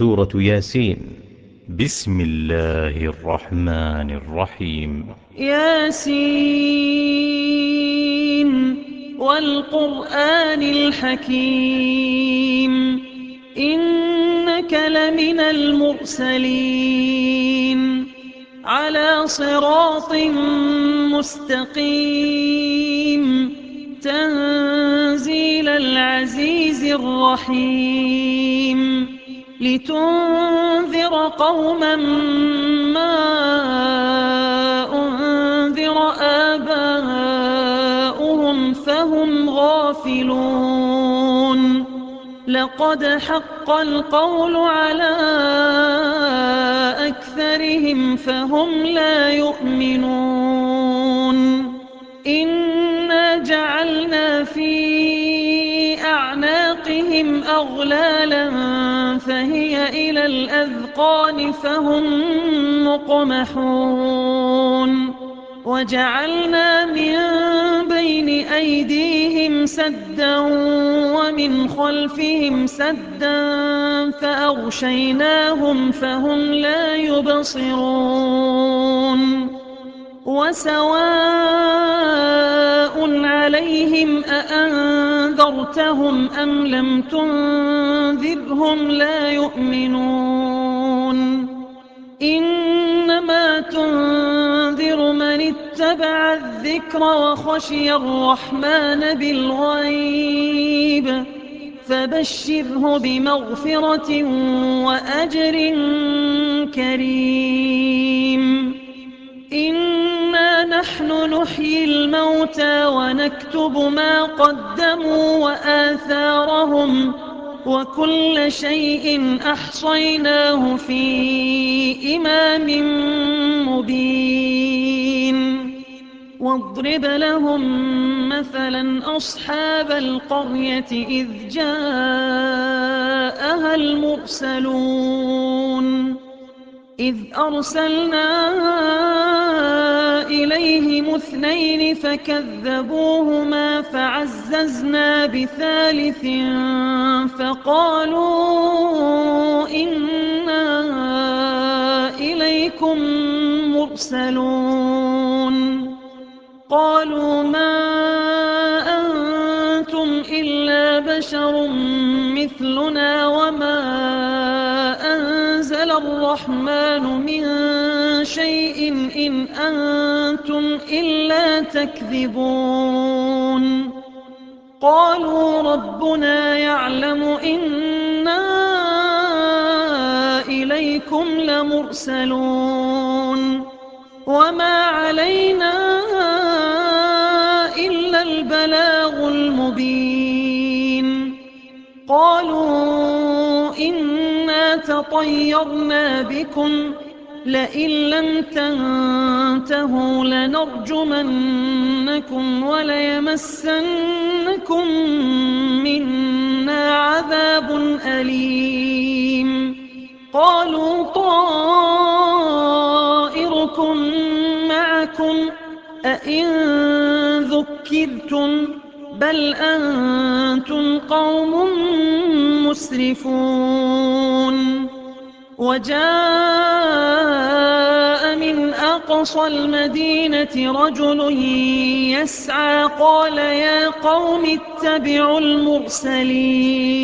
سورة ياسين. بسم الله الرحمن الرحيم. ياسين والقرآن الحكيم إنك لمن المرسلين على صراط مستقيم تنزيل العزيز الرحيم لتنذر قوما ما أنذر آباؤهم فهم غافلون لقد حق القول على أكثرهم فهم لا يؤمنون إنا جعلنا في أعناقهم أغلالا فهي إلى الأذقان فهم مقمحون وجعلنا من بين أيديهم سدا ومن خلفهم سدا فأغشيناهم فهم لا يبصرون وسواء عليهم أأنذرتهم أم لم تنذرهم لا يؤمنون إنما تنذر من اتبع الذكر وخشي الرحمن بالغيب فبشره بمغفرة وأجر كريم إنا نحن نحيي الموتى ونكتب ما قدموا وآثارهم وكل شيء أحصيناه في إمام مبين واضرب لهم مثلا أصحاب القرية إذ جاءها المرسلون إذ أرسلنا إليهم اثنين فكذبوهما فعززنا بثالث فقالوا إنا إليكم مرسلون قالوا ما أنتم إلا بشر مثلنا وما أنزل الرحمن من شيء إن أنتم إلا تكذبون قالوا ربنا يعلم إنا إليكم لمرسلون وما علينا إلا البلاغ المبين قالوا إنا تطيرنا بكم لئن لم تنتهوا لنرجمنكم وليمسنكم منا عذاب أليم قالوا طائركم معكم أئن ذكرتم بل أنتم قوم مسرفون وجاء من أقصى المدينة رجل يسعى قال يا قوم اتبعوا المرسلين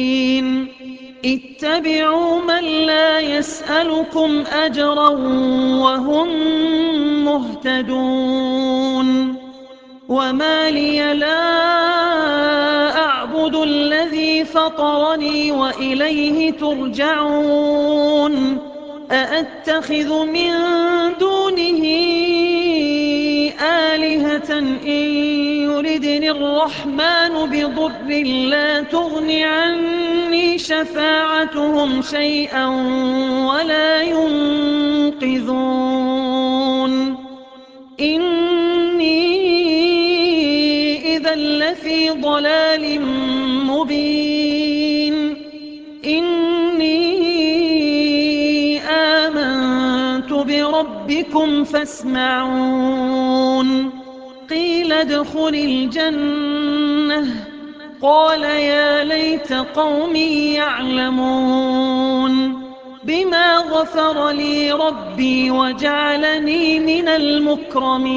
اتبعوا من لا يسألكم أجرا وهم مهتدون وما لي لا أعبد الذي فطرني وإليه ترجعون أأتخذ من دونه آلهة إن يردني الرحمن بضر لا تغن عني شفاعتهم شيئا ولا ينقذون إني إذا لفي ضلال مبين إني آمنت بربكم فاسمعون قيل ادخل الجنة قال يا ليت قومي يعلمون غفر لي ربي وجعلني من المكرمين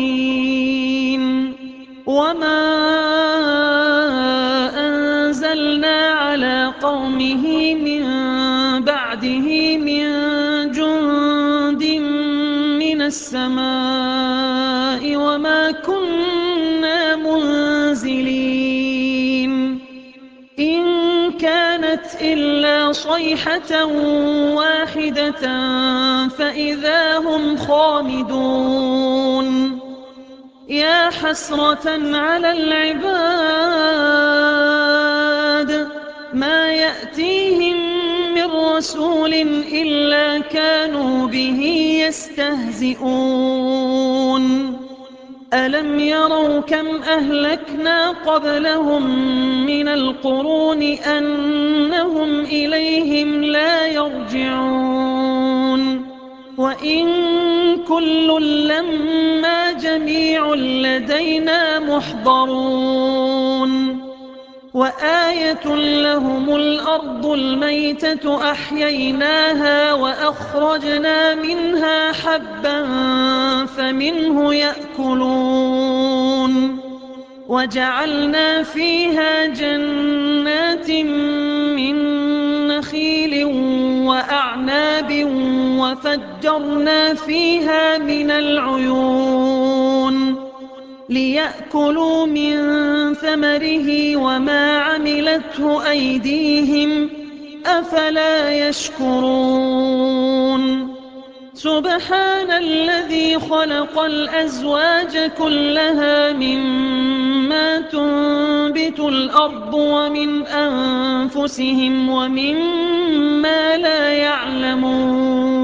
وما أنزلنا على قومه من بعده من جند من السماء وما كنا منزلين إن كانت إلا صيحة واحدة فإذا هم خامدون يا حسرة على العباد ما يأتيهم من رسول إلا كانوا به يستهزئون ألم يروا كم أهلكنا قبلهم من القرون أنهم إليهم لا يرجعون وإن كل لما جميع لدينا محضرون وآية لهم الأرض الميتة أحييناها وأخرجنا منها حبا فمنه يأكلون وجعلنا فيها جنات من نخيل وأعناب وفجرنا فيها من العيون ليأكلوا من ثمره وما عملته أيديهم أفلا يشكرون سبحان الذي خلق الأزواج كلها مما تنبت الأرض ومن أنفسهم ومما لا يعلمون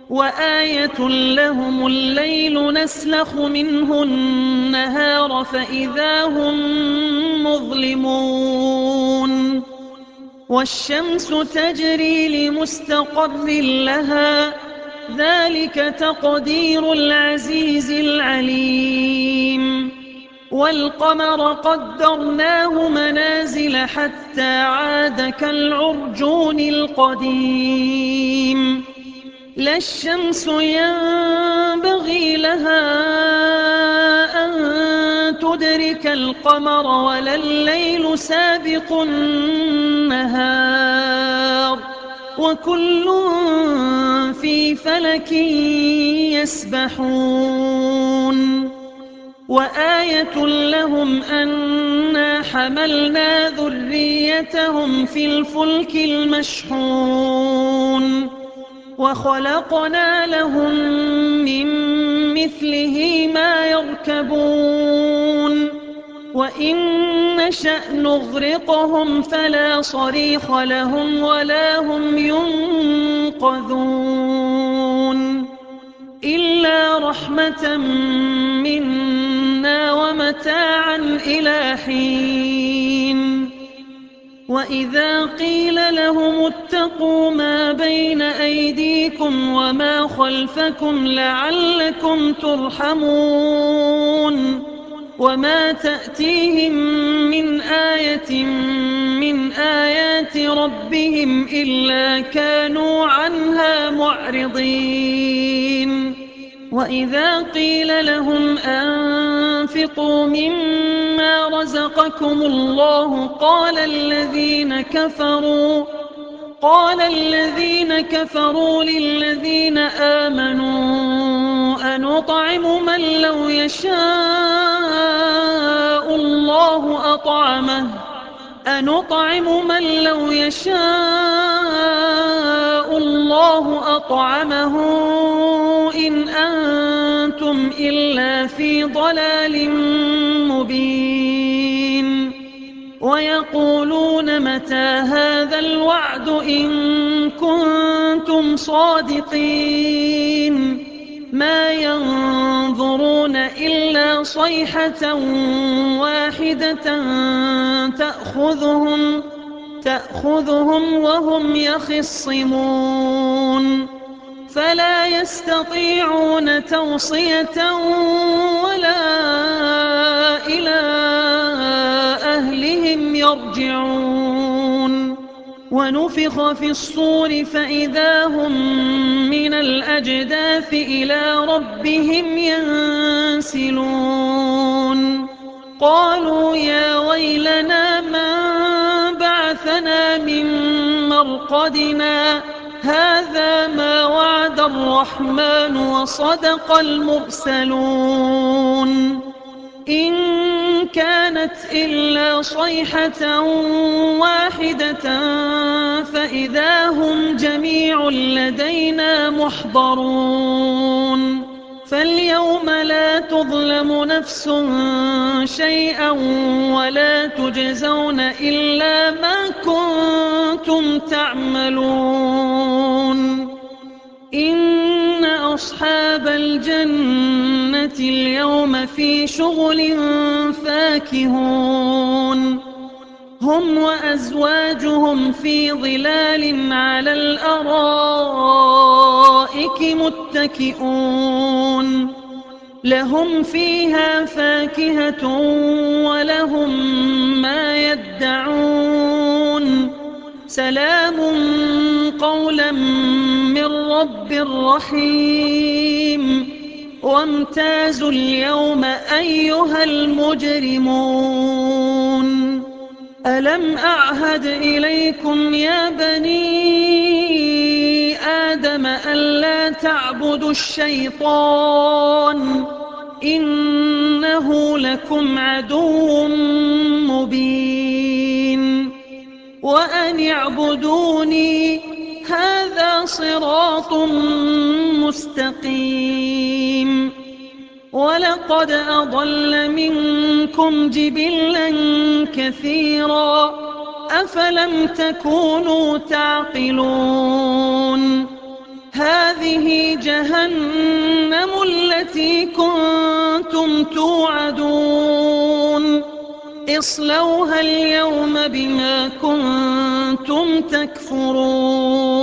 وآية لهم الليل نسلخ منه النهار فإذا هم مظلمون والشمس تجري لمستقر لها ذلك تقدير العزيز العليم والقمر قدرناه منازل حتى عاد كالعرجون القديم لا الشمس ينبغي لها أن تدرك القمر ولا الليل سابق النهار وكل في فلك يسبحون وآية لهم أنا حملنا ذريتهم في الفلك المشحون وخلقنا لهم من مثله ما يركبون وإن نشأ نغرقهم فلا صريخ لهم ولا هم ينقذون إلا رحمة منا ومتاعا إلى حين وإذا قيل لهم اتقوا ما بين أيديكم وما خلفكم لعلكم ترحمون وما تأتيهم من آية من آيات ربهم إلا كانوا عنها معرضين وإذا قيل لهم أنفقوا مما رزقكم الله قال الذين كفروا للذين آمنوا أنطعم من لو يشاء الله أطعمه إن أنتم إلا في ضلال مبين ويقولون متى هذا الوعد إن كنتم صادقين ما ينظرون إلا صيحة واحدة تأخذهم وهم يخصمون فلا يستطيعون توصية ولا إلى أهلهم يرجعون ونفخ في الصور فإذا هم من الأجداث إلى ربهم ينسلون قالوا يا ويلنا من بعثنا من مرقدنا هذا ما وعد الرحمن وصدق المرسلون إن كانت إلا صيحة واحدة فإذا هم جميع لدينا محضرون فاليوم لا تظلم نفس شيئا ولا تجزون إلا ما كنتم تعملون إن أصحاب الجنة اليوم في شغل فاكهون هم وأزواجهم في ظلال على الأرائك متكئون لهم فيها فاكهة ولهم ما يدعون سلام قولا من رب رحيم وامتازوا اليوم أيها المجرمون ألم أعهد إليكم يا بني آدم ألا تعبدوا الشيطان إنه لكم عدو مبين وأن اعبدوني هذا صراط مستقيم ولقد أضل منكم جبلا كثيرا أفلم تكونوا تعقلون هذه جهنم التي كنتم توعدون اصلوها اليوم بما كنتم تكفرون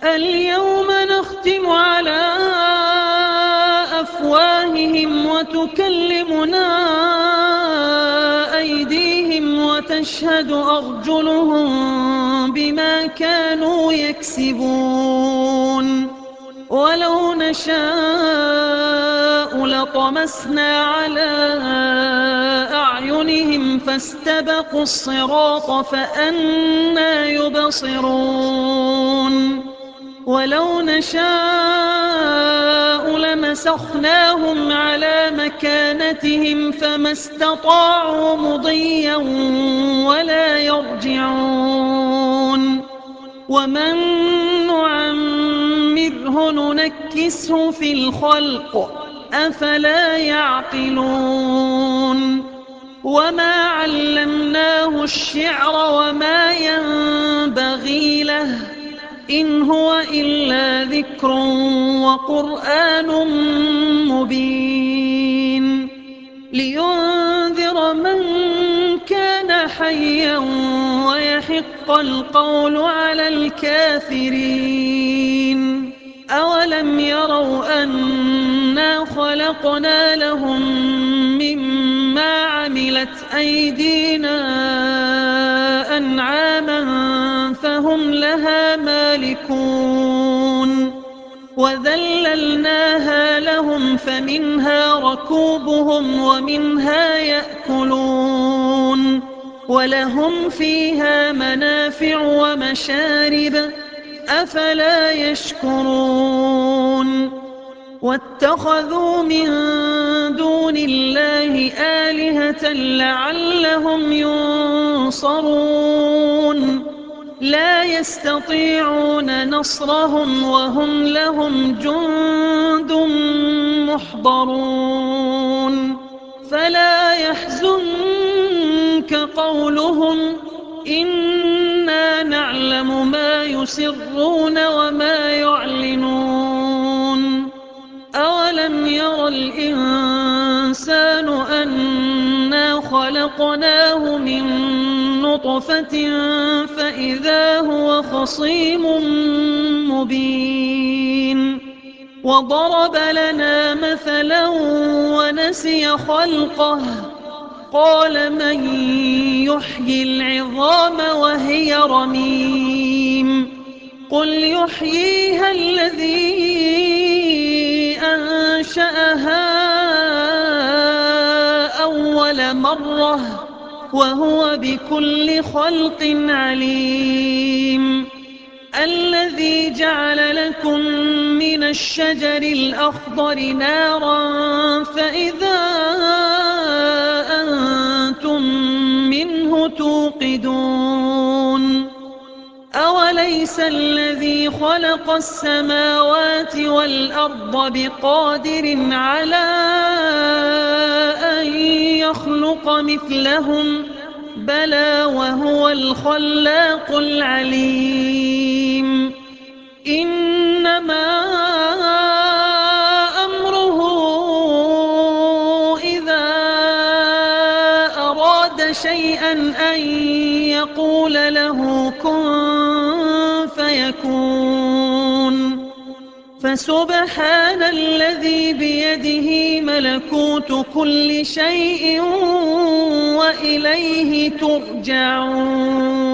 اليوم نختم على أفواههم وتكلمنا أيديهم وتشهد أرجلهم بما كانوا يكسبون ولو نشاء لطمسنا على أعينهم فاستبقوا الصراط فأنى يبصرون ولو نشاء لمسخناهم على مكانتهم فما استطاعوا مضيا ولا يرجعون ومن نعمره ننكسه في الخلق أفلا يعقلون وما علمناه الشعر وما ينبغي له إن هو إلا ذكر وقرآن مبين لينذر من كان حيا ويحق القول على الكافرين أولم يروا أنا خلقنا لهم مما عملت أيدينا أنعاما فهم لها مالكون وذللناها لهم فمنها ركوبهم ومنها يأكلون ولهم فيها منافع ومشارب أفلا يشكرون واتخذوا من دون الله آلهة لعلهم ينصرون لا يستطيعون نصرهم وهم لهم جند محضرون فلا يحزنك قولهم إنا نعلم ما يسرون وما يعلنون أولم ير الإنسان أنا خلقناه من نطفة فإذا هو خصيم مبين وضرب لنا مثلا ونسي خلقه قال من يحيي العظام وهي رميم قل يحييها الذي أنشأها أول مرة وهو بكل خلق عليم الذي جعل لكم من الشجر الأخضر نارا فإذا أنتم منه توقدون أوليس الذي خلق السماوات والأرض بقادر على أن يخلق مثلهم بلى وهو الخلاق العليم إنما أمره إذا أراد شيئا أن يقول له كن فيكون فسبحان الذي بيده ملكوت كل شيء وإليه ترجعون